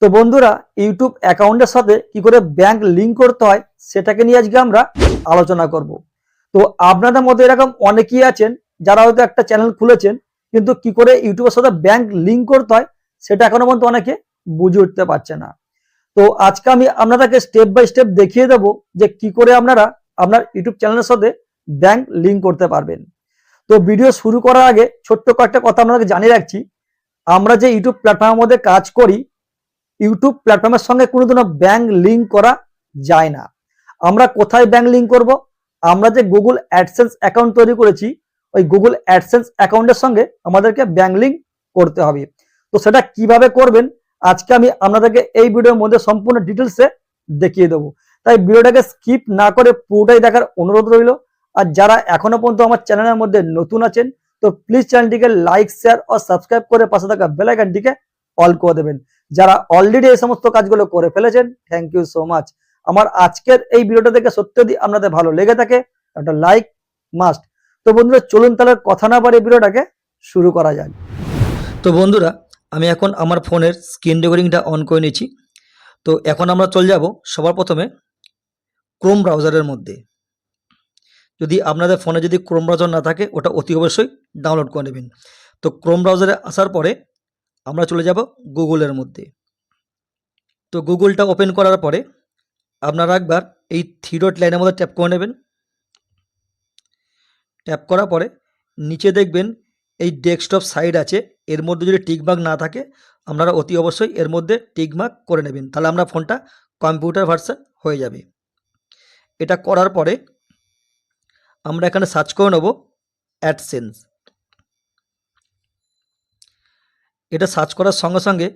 তো বন্ধুরা, ইউটিউব অ্যাকাউন্টের সাথে কি করে ব্যাংক লিংক করতে হয় সেটাকে নিয়ে আজকে আমরা আলোচনা করব। তো আপনাদের মধ্যে এরকম অনেকেই আছেন যারা হয়তো একটা চ্যানেল খুলেছেন, কিন্তু কি করে ইউটিউবের সাথে ব্যাংক লিংক করতে হয় সেটা এখনো পর্যন্ত অনেকে বুঝে উঠতে পারছে না। তো আজকে আমি আপনাদেরকে স্টেপ বাই স্টেপ দেখিয়ে দেবো যে কি করে আপনারা আপনার ইউটিউব চ্যানেলের সাথে ব্যাংক লিংক করতে পারবেন। তো ভিডিও শুরু করার আগে ছোট্ট কয়েকটা কথা আপনাদেরকে জানিয়ে রাখছি। আমরা যে ইউটিউব প্ল্যাটফর্মের মধ্যে কাজ করি, ইউটিউব প্ল্যাটফর্মের সঙ্গে কোনোদিনও ব্যাংক লিংক করা যায় না। আমরা কোথায় ব্যাংক লিংক করব? আমরা যে গুগল অ্যাডসেন্স অ্যাকাউন্ট তৈরি করেছি, ওই গুগল অ্যাডসেন্স অ্যাকাউন্টের সঙ্গে আমাদেরকে ব্যাংক লিংক করতে হবে। তো সেটা কিভাবে করবেন আজকে আমি আপনাদেরকে এই ভিডিওর মধ্যে সম্পূর্ণ ডিটেলসে দেখিয়ে দেবো। তাই ভিডিওটাকে স্কিপ না করে পুরোটাই দেখার অনুরোধ রইল। আর যারা এখনো পর্যন্ত আমার চ্যানেলের মধ্যে নতুন আছেন, তো প্লিজ চ্যানেলটিকে লাইক, শেয়ার ও সাবস্ক্রাইব করে পাশে থাকা বেল আইকনটিকে অল করে দেবেন। যারা অলরেডি এই সমস্ত কাজগুলো করে ফেলেছেন, থ্যাংক ইউ সো মাচ। আমার আজকের এই ভিডিওটা দেখে সত্যি যদি আপনাদের ভালো লেগে থাকে একটা লাইক মাস্ট। তো বন্ধুরা চলুন তাহলে কথা না বাড়িয়ে ভিডিওটাকে শুরু করা যাক। তো বন্ধুরা, আমি এখন আমার ফোনের স্ক্রিন রেকর্ডিংটা অন করে নিয়েছি। তো এখন আমরা চলে যাব সবার প্রথমে ক্রোম ব্রাউজারের মধ্যে। যদি আপনাদের ফোনে যদি ক্রোম ব্রাউজার না থাকে, ওটা অতি অবশ্যই ডাউনলোড করে নেবেন। তো ক্রোম ব্রাউজারে আসার পরে আমরা চলে যাব গুগলের মধ্যে। তো গুগলটা ওপেন করার পরে আপনারা একবার এই থ্রি ডট লাইনের মধ্যে ট্যাপ করে নেবেন। ট্যাপ করার পরে নিচে দেখবেন এই ডেস্কটপ সাইট আছে, এর মধ্যে যদি টিকমার্ক না থাকে আপনারা অতি অবশ্যই এর মধ্যে টিকমার্ক করে নেবেন, তাহলে আমরা ফোনটা কম্পিউটার ভার্সন হয়ে যাবে। এটা করার পরে আমরা এখানে সার্চ করে নেব অ্যাডসেন্স। এটা সার্চ করার সঙ্গে সঙ্গে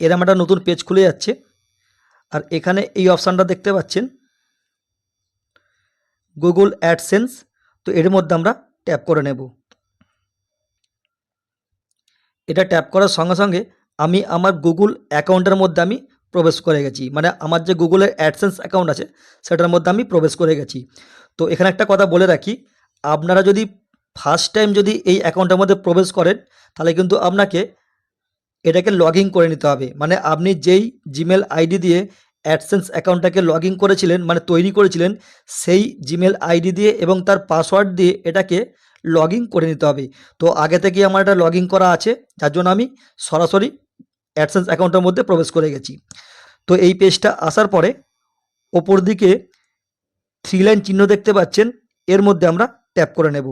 এরকম একটা নতুন পেজ খুলে যাচ্ছে। আর এখানে এই অপশানটা দেখতে পাচ্ছেন গুগল অ্যাডসেন্স। তো এর মধ্যে আমরা ট্যাপ করে নেব। এটা ট্যাপ করার সঙ্গে সঙ্গে আমি আমার গুগল অ্যাকাউন্টের মধ্যে আমি প্রবেশ করে গেছি, মানে আমার যে গুগলের অ্যাডসেন্স অ্যাকাউন্ট আছে সেটার মধ্যে আমি প্রবেশ করে গেছি। তো এখানে একটা কথা বলে রাখি, আপনারা যদি ফার্স্ট টাইম যদি এই অ্যাকাউন্টের মধ্যে প্রবেশ করেন তাহলে কিন্তু আপনাকে এটাকে লগ ইন করে নিতে হবে। মানে আপনি যেই জিমেল আইডি দিয়ে অ্যাডসেন্স অ্যাকাউন্টটাকে লগ ইন করেছিলেন, মানে তৈরি করেছিলেন, সেই জিমেল আইডি দিয়ে এবং তার পাসওয়ার্ড দিয়ে এটাকে লগ ইন করে নিতে হবে। তো আগে থেকে আমার এটা লগ ইন করা আছে, যার জন্য আমি সরাসরি অ্যাডসেন্স অ্যাকাউন্টের মধ্যে প্রবেশ করে গেছি। তো এই পেজটা আসার পরে ওপর দিকে থ্রি লাইন চিহ্ন দেখতে পাচ্ছেন, এর মধ্যে আমরা ট্যাপ করে নেব।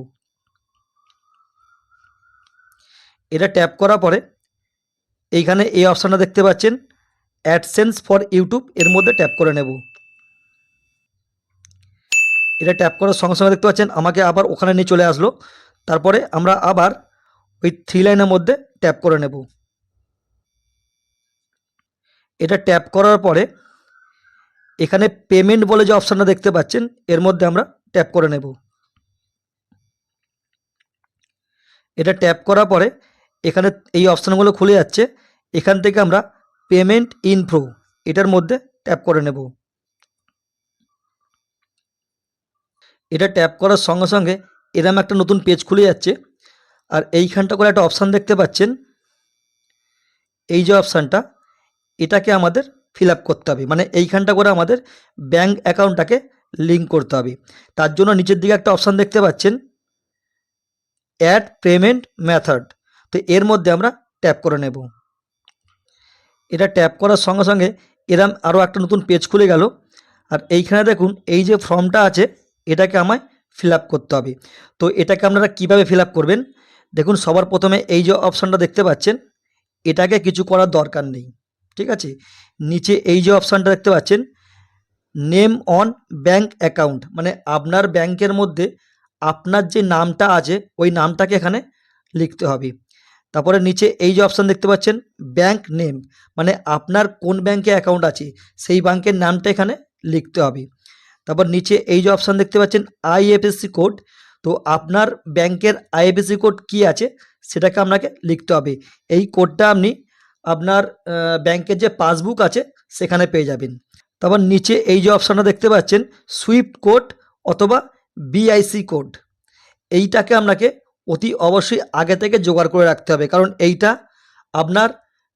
এটা ট্যাপ করার পরে এইখানে এই অপশানটা দেখতে পাচ্ছেন অ্যাডসেন্স ফর ইউটিউব, এর মধ্যে ট্যাপ করে নেব। এটা ট্যাপ করার সঙ্গে সঙ্গে দেখতে পাচ্ছেন আমাকে আবার ওখানে নিয়ে চলে আসলো। তারপরে আমরা আবার ওই থ্রি লাইনের মধ্যে ট্যাপ করে নেব। এটা ট্যাপ করার পরে এখানে পেমেন্ট বলে যে অপশানটা দেখতে পাচ্ছেন, এর মধ্যে আমরা ট্যাপ করে নেব। এটা ট্যাপ করার পরে এখানে এই অপশানগুলো খুলে যাচ্ছে। এখান থেকে আমরা পেমেন্ট ইনফো এটার মধ্যে ট্যাপ করে নেব। এটা ট্যাপ করার সঙ্গে সঙ্গে এরকম একটা নতুন পেজ খুলে যাচ্ছে। আর এইখানটা করে একটা অপশান দেখতে পাচ্ছেন, এই যে অপশানটা, এটাকে আমাদের ফিল আপ করতে হবে। মানে এইখানটা করে আমাদের ব্যাঙ্ক অ্যাকাউন্টটাকে লিঙ্ক করতে হবে। তার জন্য নিচের দিকে একটা অপশান দেখতে পাচ্ছেন অ্যাড পেমেন্ট মেথড। তো এর মধ্যে আমরা ট্যাপ করে নেব। এটা ট্যাপ করার সঙ্গে সঙ্গে এরম আরও একটা নতুন পেজ খুলে গেল। আর এইখানে দেখুন এই যে ফর্মটা আছে, এটাকে আমায় ফিল আপ করতে হবে। তো এটাকে আপনারা কিভাবে ফিল আপ করবেন, দেখুন সবার প্রথমে এই যে অপশানটা দেখতে পাচ্ছেন, এটাকে কিছু করার দরকার নেই, ঠিক আছে। নিচে এই যে অপশানটা দেখতে পাচ্ছেন নেম অন ব্যাঙ্ক অ্যাকাউন্ট, মানে আপনার ব্যাংকের মধ্যে আপনার যে নামটা আছে ওই নামটাকে এখানে লিখতে হবে। তারপরে নিচে এই যে অপশান দেখতে পাচ্ছেন ব্যাঙ্ক নেম, মানে আপনার কোন ব্যাংকে অ্যাকাউন্ট আছে সেই ব্যাংকের নামটা এখানে লিখতে হবে। তারপর নিচে এই যে অপশান দেখতে পাচ্ছেন আইএফএসসি কোড, তো আপনার ব্যাংকের আইএফএসসি কোড কী আছে সেটাকে আপনাকে লিখতে হবে। এই কোডটা আপনি আপনার ব্যাংকের যে পাসবুক আছে সেখানে পেয়ে যাবেন। তারপর নিচে এই যে অপশানটা দেখতে পাচ্ছেন সুইফট কোড অথবা বিআইসি কোড, এইটাকে আপনাকে অতি অবশ্যই আগে থেকে জোগাড় করে রাখতে হবে, কারণ এইটা আপনার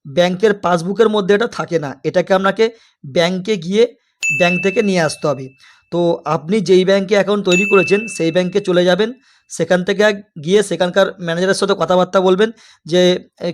ব্যাংকের পাসবুকের মধ্যে এটা থাকে না, এটাকে আপনাকে ব্যাংকে গিয়ে ব্যাংক থেকে নিয়ে আসতে হবে। তো আপনি যেই ব্যাংকে অ্যাকাউন্ট তৈরি করেছেন সেই ব্যাংকে চলে যাবেন, সেখান থেকে গিয়ে সেখানকার ম্যানেজারের সাথে কথাবার্তা বলবেন যে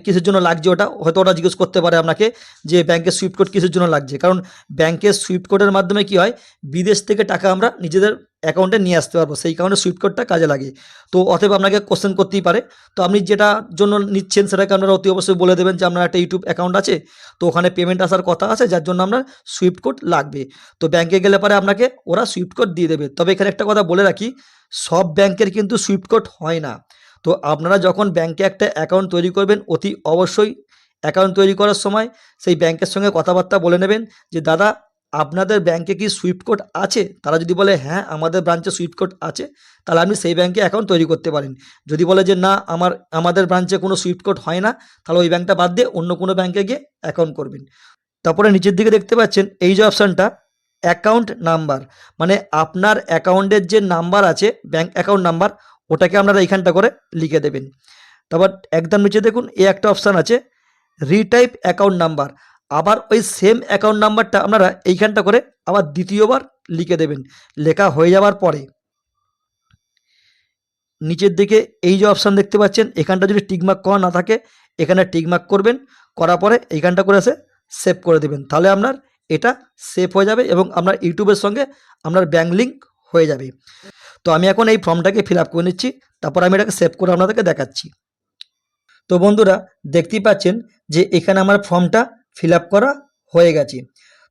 কিসের জন্য লাগছে ওটা, হয়তো ওটা জিজ্ঞেস করতে পারে আপনাকে যে ব্যাংকের সুইফট কোড কিসের জন্য লাগছে, কারণ ব্যাংকের সুইফট কোডের মাধ্যমে কি হয়, বিদেশ থেকে টাকা আমরা নিজেদের অ্যাকাউন্টে নিয়ে আসতে পারবো, সেই কারণে সুইফট কোডটা কাজে লাগে। তো অতএব আপনাকে কোশ্চেন করতেই পারে, তো আপনি যেটা জন্য নিচ্ছেন সেটাকে আপনারা অতি অবশ্যই বলে দেবেন যে আপনার একটা ইউটিউব অ্যাকাউন্ট আছে, তো ওখানে পেমেন্ট আসার কথা আছে যার জন্য আপনার সুইফট কোড লাগবে। তো ব্যাংকে গেলে পরে আপনাকে ওরা সুইফট কোড দিয়ে দেবে। তবে এখানে একটা কথা বলে রাখি, সব ব্যাংকের কিন্তু সুইফট কোড হয় না। তো আপনারা যখন ব্যাংকে একটা অ্যাকাউন্ট তৈরি করবেন, অতি অবশ্যই অ্যাকাউন্ট তৈরি করার সময় সেই ব্যাংকের সঙ্গে কথাবার্তা বলে নেবেন যে দাদা আপনাদের ব্যাংকে কি সুইফট কোড আছে? তারা যদি বলে হ্যাঁ আমাদের ব্রাঞ্চে সুইফট কোড আছে, তাহলে আপনি সেই ব্যাংকে অ্যাকাউন্ট তৈরি করতে পারেন। যদি বলে যে না আমাদের ব্রাঞ্চে কোনো সুইফট কোড হয় না, তাহলে ওই ব্যাংকটা বাদ দিয়ে অন্য কোনো ব্যাংকে গিয়ে অ্যাকাউন্ট করবেন। তারপরে নিচের দিকে দেখতে পাচ্ছেন এই যে অপশানটা অ্যাকাউন্ট নাম্বার, মানে আপনার অ্যাকাউন্টের যে নাম্বার আছে ব্যাংক অ্যাকাউন্ট নাম্বার, ওটাকে আপনারা এইখানটা করে লিখে দেবেন। তারপর একদম নিচে দেখুন এই একটা অপশান আছে রিটাইপ অ্যাকাউন্ট নাম্বার, আবার ওই সেম অ্যাকাউন্ট নাম্বারটা আপনারা এইখানটা করে আবার দ্বিতীয়বার লিখে দেবেন। লেখা হয়ে যাওয়ার পরে নিচের দিকে এই যে অপশান দেখতে পাচ্ছেন, এখানটা যদি টিকমার্ক করা না থাকে এখানে টিকমার্ক করবেন, করার পরে এইখানটা করে এসে সেভ করে দেবেন, তাহলে আপনার এটা সেভ হয়ে যাবে এবং আপনার ইউটিউবের সঙ্গে আপনার ব্যাঙ্ক লিঙ্ক হয়ে যাবে। তো আমি এখন এই ফর্মটাকে ফিল আপ করে নিচ্ছি, তারপর আমি এটাকে সেভ করে আপনাদেরকে দেখাচ্ছি। তো বন্ধুরা দেখতেই পাচ্ছেন যে এখানে আমার ফর্মটা ফিল আপ করা হয়ে গেছে।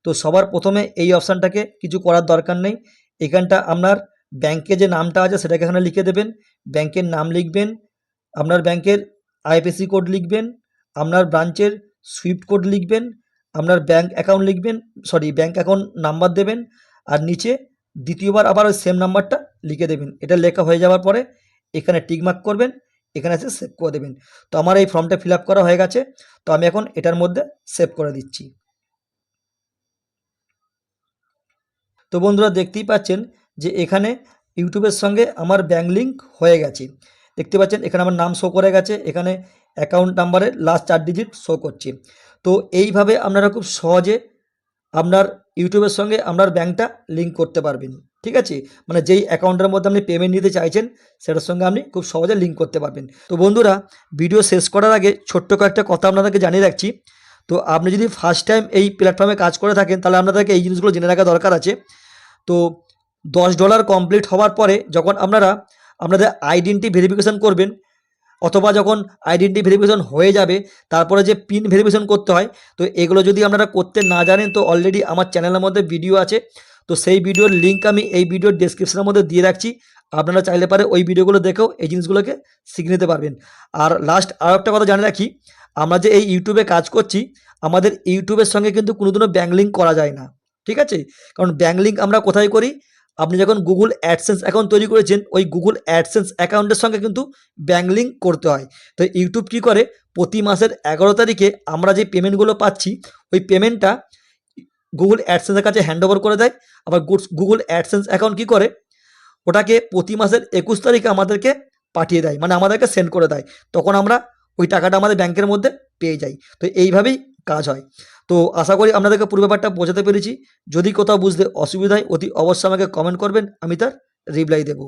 তো সবার প্রথমে এই অপশানটাকে কিছু করার দরকার নেই, এখানটা আপনার ব্যাংকে যে নামটা আছে সেটাকে এখানে লিখে দেবেন, ব্যাংকের নাম লিখবেন, আপনার ব্যাংকের আইএফএসসি কোড লিখবেন, আপনার ব্রাঞ্চের সুইফট কোড লিখবেন, আপনার ব্যাংক অ্যাকাউন্ট লিখবেন, ব্যাংক অ্যাকাউন্ট নাম্বার দেবেন, আর নিচে দ্বিতীয়বার আবার ওই সেম নাম্বারটা লিখে দেবেন। এটা লেখা হয়ে যাওয়ার পরে এখানে টিকমার্ক করবেন, এখানে এসে সেভ করে দেবেন। তো আমার এই ফর্মটা ফিল আপ করা হয়ে গেছে, তো আমি এখন এটার মধ্যে সেভ করে দিচ্ছি। তো বন্ধুরা দেখতেই পাচ্ছেন যে এখানে ইউটিউবের সঙ্গে আমার ব্যাঙ্ক লিঙ্ক হয়ে গেছে। দেখতে পাচ্ছেন এখানে আমার নাম শো করে গেছে, এখানে অ্যাকাউন্ট নাম্বারের লাস্ট 4 ডিজিট শো করছে। তো এইভাবে আপনারা খুব সহজে আপনার ইউটিউবের সঙ্গে আপনার ব্যাঙ্কটা লিঙ্ক করতে পারবেন। ঠিক আছে, মানে যেই অ্যাকাউন্টের মধ্যে আপনি পেমেন্ট নিতে চাইছেন সেটার সঙ্গে আপনি খুব সহজে লিঙ্ক করতে পারবেন। তো বন্ধুরা ভিডিও শেষ করার আগে ছোট্ট কয়েকটা কথা আপনাদেরকে জানিয়ে রাখছি। তো আপনি যদি ফার্স্ট টাইম এই প্ল্যাটফর্মে কাজ করে থাকেন তাহলে আপনাদেরকে এই জিনিসগুলো জেনে রাখা দরকার আছে। তো $10 কমপ্লিট হওয়ার পরে যখন আপনারা আপনাদের আইডেন্টি ভেরিফিকেশন করবেন, অথবা যখন আইডেন্টি ভেরিফিকেশন হয়ে যাবে তারপরে যে পিন ভেরিফিকেশন করতে হয়, তো এগুলো যদি আপনারা করতে না জানেন তো অলরেডি আমার চ্যানেলের মধ্যে ভিডিও আছে, তো সেই ভিডিওর লিঙ্ক আমি এই ভিডিওর ডেসক্রিপশনের মধ্যে দিয়ে রাখছি, আপনারা চাইলে পারে ওই ভিডিওগুলো দেখেও এই জিনিসগুলোকে শিখে নিতে পারবেন। আর লাস্ট আরও একটা কথা জানিয়ে রাখি, আমরা যে এই ইউটিউবে কাজ করছি আমাদের ইউটিউবের সঙ্গে কিন্তু কোনোদিনও ব্যাঙ্ক লিঙ্ক করা যায় না। ঠিক আছে, কারণ ব্যাঙ্ক লিঙ্ক আমরা কোথায় করি, আপনি যখন গুগল অ্যাডসেন্স অ্যাকাউন্ট তৈরি করেছেন ওই গুগল অ্যাডসেন্স অ্যাকাউন্টের সঙ্গে কিন্তু ব্যাঙ্ক লিঙ্ক করতে হয়। তো ইউটিউব কী করে, প্রতি মাসের 11 তারিখে আমরা যে পেমেন্টগুলো পাচ্ছি ওই পেমেন্টটা গুগল অ্যাডসেন্সের কাছে হ্যান্ড ওভার করে দেয়। আবার গুগল অ্যাডসেন্স অ্যাকাউন্ট কী করে, ওটাকে প্রতি মাসের 21 তারিখে আমাদেরকে পাঠিয়ে দেয়, মানে আমাদেরকে সেন্ড করে দেয়, তখন আমরা ওই টাকাটা আমাদের ব্যাংকের মধ্যে পেয়ে যাই। তো এইভাবেই কাজ হয়। তো আশা করি আপনাদেরকে পুরো ব্যাপারটা বোঝাতে পেরেছি। যদি কোথাও বুঝতে অসুবিধা হয় অতি অবশ্যই আমাকে কমেন্ট করবেন, আমি তার রিপ্লাই দেবো।